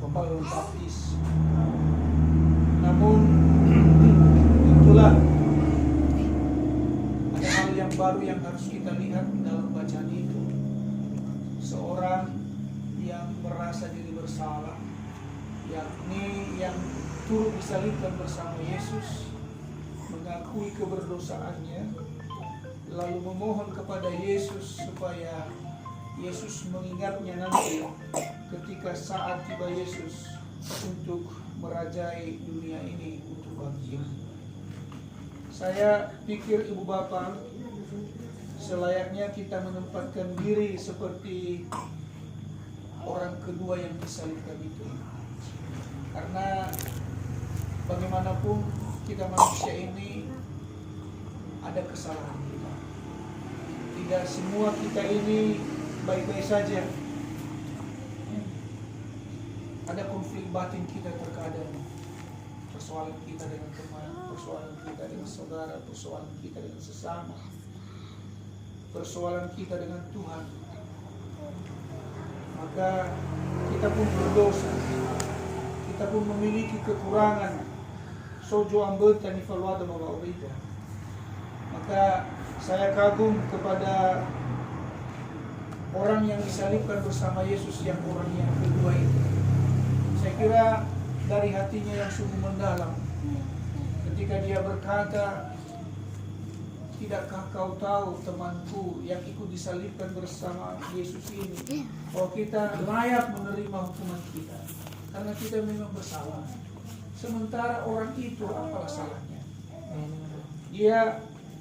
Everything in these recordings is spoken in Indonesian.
baptis. Namun itulah ada hal yang baru yang harus kita lihat dalam bacaan itu. Seorang yang merasa diri bersalah, yakni yang turut disalibkan bersama Yesus, mengakui keberdosaannya, lalu memohon kepada Yesus supaya Yesus mengingatnya nanti ketika saat tiba Yesus untuk merajai dunia ini untuk bangkit. Saya pikir ibu bapak, selayaknya kita menempatkan diri seperti orang kedua yang disalibkan itu. Karena bagaimanapun kita manusia ini ada kesalahan kita. Tidak semua kita ini baik-baik saja. Ada konflik batin kita terkadang. Persoalan kita dengan teman, persoalan kita dengan saudara, persoalan kita dengan sesama, persoalan kita dengan Tuhan. Maka kita pun berdosa. Kita pun memiliki kekurangan. Sojo ambeta ni faluada mawaurida. Maka saya kagum kepada orang yang disalibkan bersama Yesus, yang orang yang kedua itu. Saya kira dari hatinya yang sungguh mendalam, ketika dia berkata, tidakkah kau tahu temanku yang ikut disalibkan bersama Yesus ini, bahwa kita layak menerima hukuman kita karena kita memang bersalah. Sementara orang itu apalah salahnya?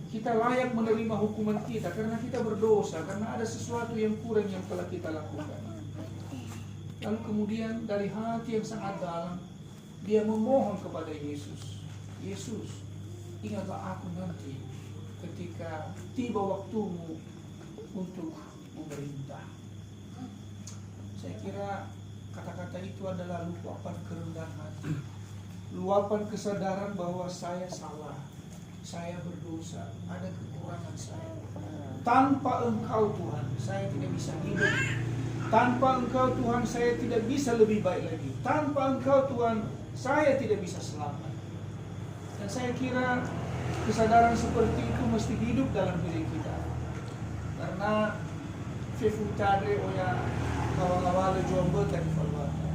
Kita layak menerima hukuman kita karena kita berdosa, karena ada sesuatu yang kurang yang telah kita lakukan. Lalu kemudian dari hati yang sangat dalam, dia memohon kepada Yesus, Yesus, ingatlah aku nanti ketika tiba waktumu untuk memerintah. Saya kira kata-kata itu adalah luapan kerendahan hati, luapan kesadaran bahwa saya salah, saya berdosa, ada kekurangan saya. Tanpa Engkau Tuhan, saya tidak bisa hidup. Tanpa Engkau Tuhan, saya tidak bisa lebih baik lagi. Tanpa Engkau Tuhan, saya tidak bisa selamat. Dan saya kira kesadaran seperti itu mesti hidup dalam diri kita. Karena fefutade oya kawal-kawal jombo dan falwata.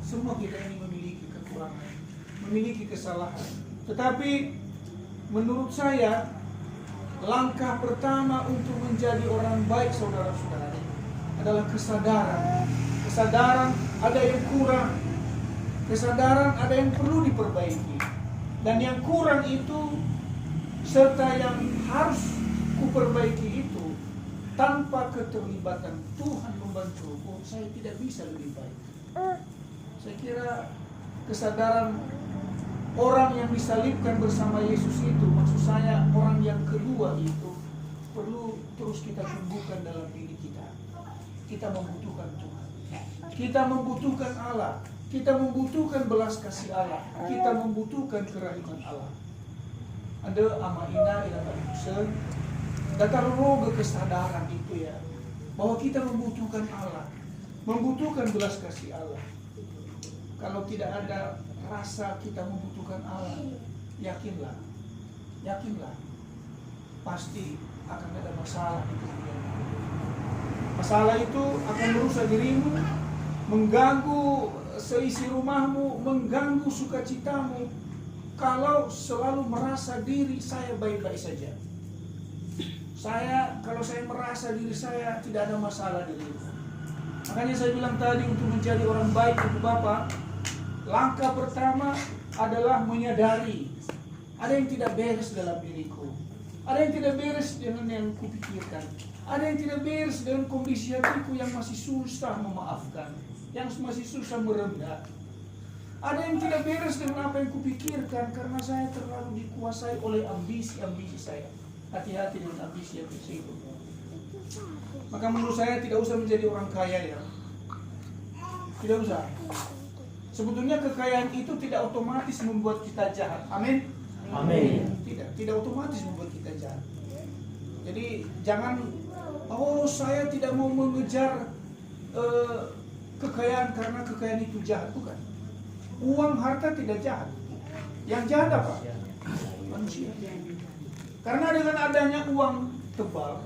Semua kita ini memiliki kekurangan, memiliki kesalahan. Tetapi menurut saya, langkah pertama untuk menjadi orang baik, saudara-saudara, adalah kesadaran. Kesadaran ada yang kurang, kesadaran ada yang perlu diperbaiki. Dan yang kurang itu serta yang harus kuperbaiki itu, tanpa keterlibatan Tuhan membantuku, saya tidak bisa lebih baik. Saya kira kesadaran orang yang disalibkan bersama Yesus itu, maksud saya orang yang kedua itu, perlu terus kita tumbuhkan dalam diri kita. Kita membutuhkan Tuhan, kita membutuhkan Allah, kita membutuhkan belas kasih Allah, kita membutuhkan kerahiman Allah. Ada amaina ila talusen, datang roga kesadaran itu ya, bahwa kita membutuhkan Allah, membutuhkan belas kasih Allah. Kalau tidak ada rasa kita membutuhkan Allah, yakinlah, pasti akan ada masalah di dunia. Masalah itu akan merusak dirimu, mengganggu seisi rumahmu, mengganggu sukacitamu. Kalau selalu merasa diri saya baik-baik saja. Kalau saya merasa diri saya tidak ada masalah di diri. Makanya saya bilang tadi, untuk menjadi orang baik itu Bapak, langkah pertama adalah menyadari ada yang tidak beres dalam diriku. Ada yang tidak beres dengan yang kupikirkan. Ada yang tidak beres dengan kondisi hatiku yang masih susah memaafkan, yang masih susah merendah. Ada yang tidak beres dengan apa yang kupikirkan karena saya terlalu dikuasai oleh ambisi-ambisi saya. Hati-hati dengan ambisi-ambisi itu. Maka menurut saya tidak usah menjadi orang kaya ya. Tidak usah. Sebetulnya kekayaan itu tidak otomatis membuat kita jahat. Amin. Amin. Tidak otomatis membuat kita jahat. Jadi jangan, oh saya tidak mau mengejar kekayaan karena kekayaan itu jahat, bukan. Uang harta tidak jahat. Yang jahat apa? Manusia. Karena dengan adanya uang tebal,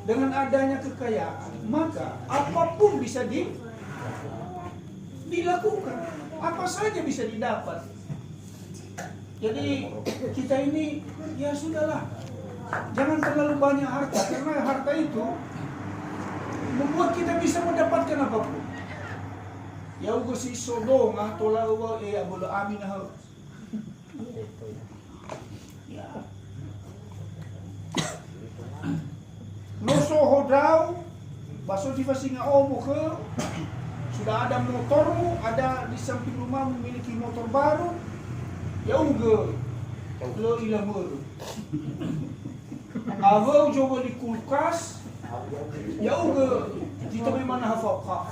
dengan adanya kekayaan, maka apapun bisa dilakukan. Apa saja bisa didapat. Jadi kita ini ya sudahlah, jangan terlalu banyak harta, karena harta itu membuat kita bisa mendapatkan apapun. Ya ugo si Sodoma tola ugo bola amin ha. Ya. Loso hodau baso di fasinga omo ke sudah ada motormu, ada di samping rumah memiliki motor baru. Ya ugo lo ilamur. Avo coba di kulkas. Ya ugo kita memang hafal kak.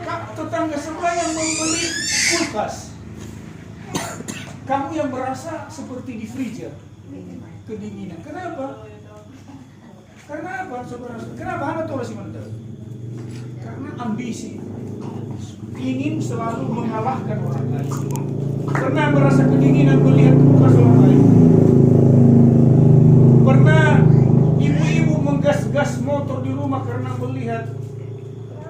Kak tetangga sebelah yang membeli kulkas. Kamu yang merasa seperti di freezer, kedinginan. Kenapa? Karena apa, saudara? Kenapa Anda tahu sih menteri? Karena ambisi, ingin selalu mengalahkan orang lain. Pernah merasa kedinginan melihat kulkas orang lain? Pernah ibu-ibu menggas-gas motor di rumah karena melihat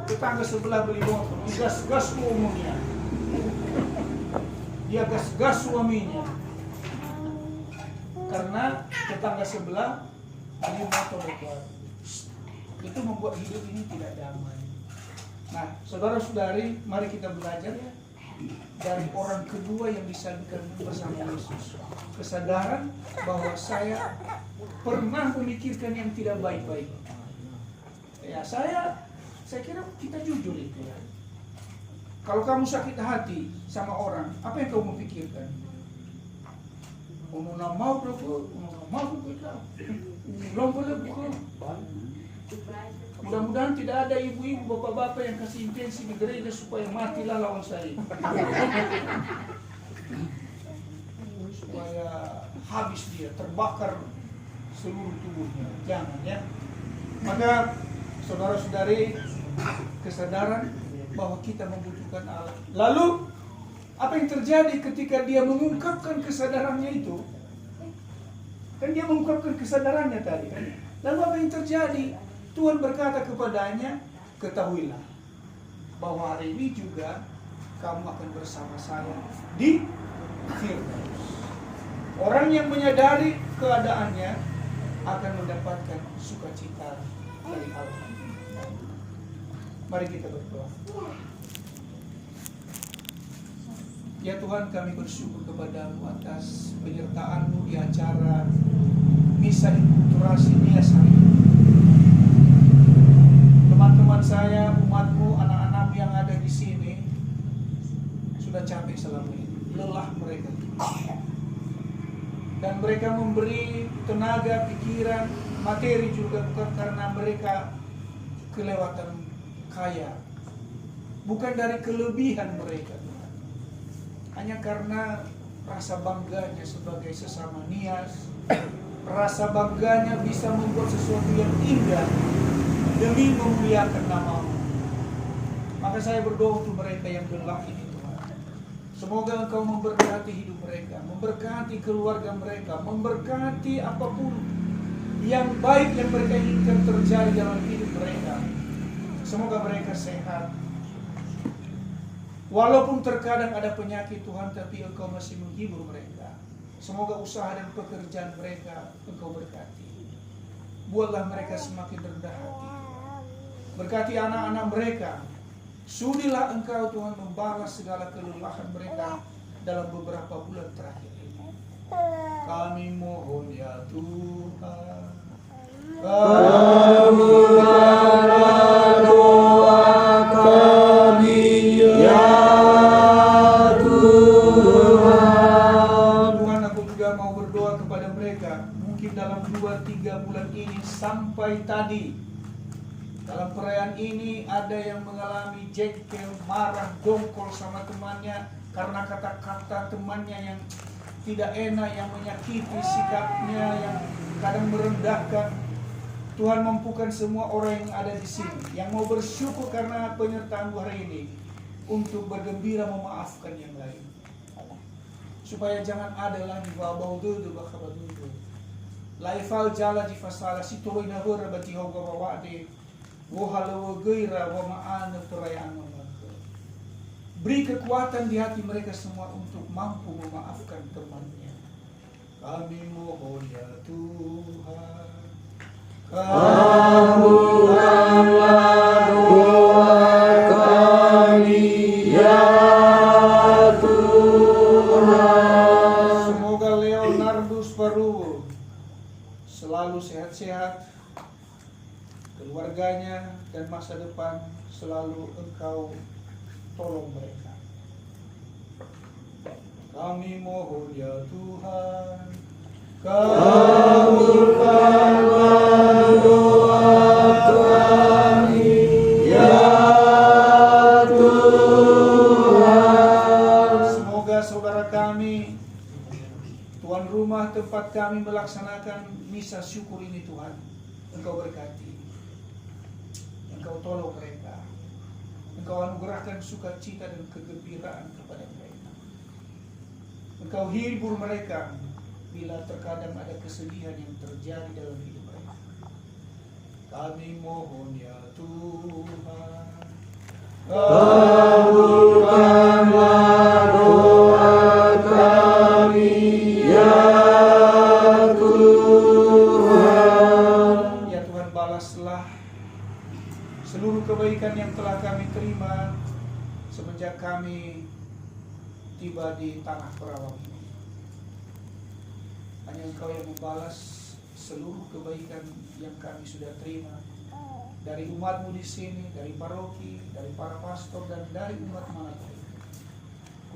tetangga sebelah beli motor, gas-gas umumnya. Dia gas-gas suaminya. Karena tetangga sebelah beli motor baru. Itu membuat hidup ini tidak damai. Nah, saudara-saudari, mari kita belajar ya dari orang kedua yang disalibkan bersama Yesus. Kesadaran bahwa saya pernah memikirkan yang tidak baik-baik. Ya, saya kira kita jujur itu ya. Kalau kamu sakit hati sama orang, apa yang kamu pikirkan? Ununa mau berapa? Ununa mau berapa? Belum boleh buka. Mudah-mudahan tidak ada ibu-ibu, bapak-bapak yang kasih intensi di gereja supaya matilah lawan saya. Supaya habis dia, terbakar seluruh tubuhnya. Jangan ya. Maka saudara-saudari, kesadaran bahwa kita membutuhkan Allah. Lalu apa yang terjadi ketika dia mengungkapkan kesadarannya itu? Kan dia mengungkapkan kesadarannya tadi kan? Lalu apa yang terjadi? Tuhan berkata kepadanya, ketahuilah bahwa hari ini juga kamu akan bersama saya di Firdaus. Orang yang menyadari keadaannya akan mendapatkan sukacita dari Allah. Mari kita berdoa. Ya Tuhan, kami bersyukur kepadamu atas penyertaan-Mu di acara Misa Inkulturasi Nias hari ini. Teman-teman saya, umat-Mu, anak-anak yang ada di sini sudah capek selama ini, lelah mereka. Dan mereka memberi tenaga, pikiran, materi juga bukan karena mereka kelewatan kaya, bukan dari kelebihan mereka, hanya karena rasa bangganya sebagai sesama Nias, rasa bangganya bisa membuat sesuatu yang indah demi memuliakan nama-Mu. Maka saya berdoa untuk mereka yang lelah ini Tuhan, semoga Engkau memberkati hidup mereka, memberkati keluarga mereka, memberkati apapun yang baik yang mereka inginkan terjadi dalam hidup mereka. Semoga mereka sehat. Walaupun terkadang ada penyakit Tuhan, tapi Engkau masih menghibur mereka. Semoga usaha dan pekerjaan mereka Engkau berkati. Buatlah mereka semakin rendah hati. Berkati anak-anak mereka. Sudilah Engkau Tuhan membalas segala kelelahan mereka dalam beberapa bulan terakhir ini. Kami mohon ya Tuhan. Kabulkanlah doa kami ya Tuhan. Tuhan, aku juga mau berdoa kepada mereka. Mungkin dalam 2-3 bulan ini sampai tadi, dalam perayaan ini ada yang mengalami jengkel, marah, dongkol sama temannya karena kata-kata temannya yang tidak enak, yang menyakiti sikapnya, yang kadang merendahkan. Tuhan mampukan semua orang yang ada di sini yang mau bersyukur karena penyertaan hari ini untuk bergembira memaafkan yang lain. Supaya jangan ada lagi babau dudu bakal dudu. Laifal jala di fasala si tuloy na hura bati hoga wawade. Wo halawa gaira wa maana perayaan mamaga. Beri kekuatan di hati mereka semua untuk mampu memaafkan temannya. Kami mohon ya Tuhan. Kabulkanlah doa kami ya Tuhan. Semoga Leonardus Paruwo selalu sehat-sehat, keluarganya dan masa depan selalu Engkau tolong mereka. Kami mohon ya Tuhan. Kabulkanlah doa kami ya Tuhan. Semoga saudara kami, tuan rumah tempat kami melaksanakan misa syukur ini Tuhan, Engkau berkati, Engkau tolong mereka, Engkau anugerahkan sukacita dan kegembiraan kepada mereka, Engkau hibur mereka bila terkadang ada kesedihan yang terjadi dalam hidup mereka. Kami mohon ya Tuhan. Kabulkanlah doa kami ya Tuhan. Ya Tuhan, balaslah seluruh kebaikan yang telah kami terima semenjak kami tiba di tanah Perawang ini. Hanya Engkau yang membalas seluruh kebaikan yang kami sudah terima dari umat-Mu di sini, dari paroki, dari para pastor, dan dari umat manapun.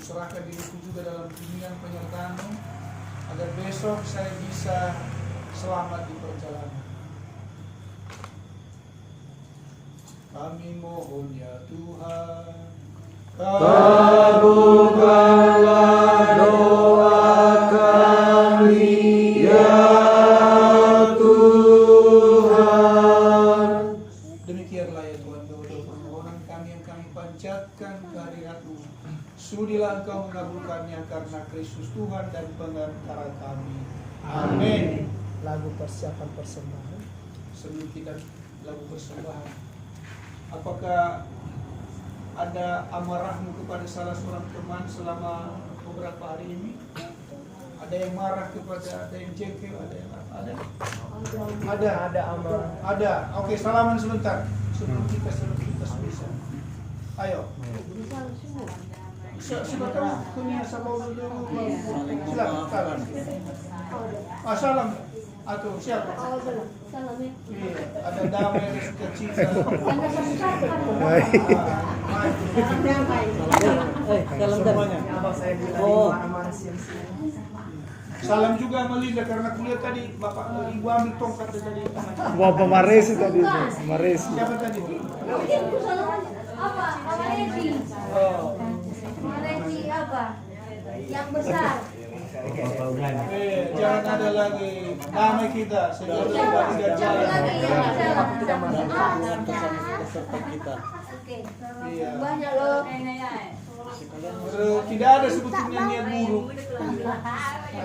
Kuserahkan diriku juga dalam bimbingan penyertaan-Mu agar besok saya bisa selamat di perjalanan. Kami mohon ya Tuhan. Kabulkanlah doa kami ya Tuhan. Demikianlah ya Tuhan doa permohonan kami yang kami panjatkan kehadirat-Mu. Sudilah Engkau mengabulkannya karena Kristus Tuhan dan pengantara kami. Amin. Lagu persiapan persembahan. Sebelum kita lagu persembahan, apakah ada amarah-Mu kepada salah seorang teman selama beberapa hari ini? Ada yang marah kepada, ada yang jengkel, ada yang apa? Ada amarah. Ada. Oke, salaman sebentar sebelum kita selesai. Ayo. Siapa tahu kunyah sama dulu. Silakan salam. Salam. Atau siapa? Salam ya. Iya, ada damai, ada sukacita. Salam semuanya. Salam juga sama Linda karena kuliah tadi Bapak Ibu ambil tongkat dari Wah, pemaresi tadi itu, pemaresi. siapa tadi? Apa? Maresi. Oh. Maresi apa? Yang besar. Jangan ada lagi damai kita sehingga tidak Jangan jalan. lagi yang besar. Aku tidak masalah peserta kita. Oke. Iya. Banyak loh. Tidak ada sebetulnya niat buruk.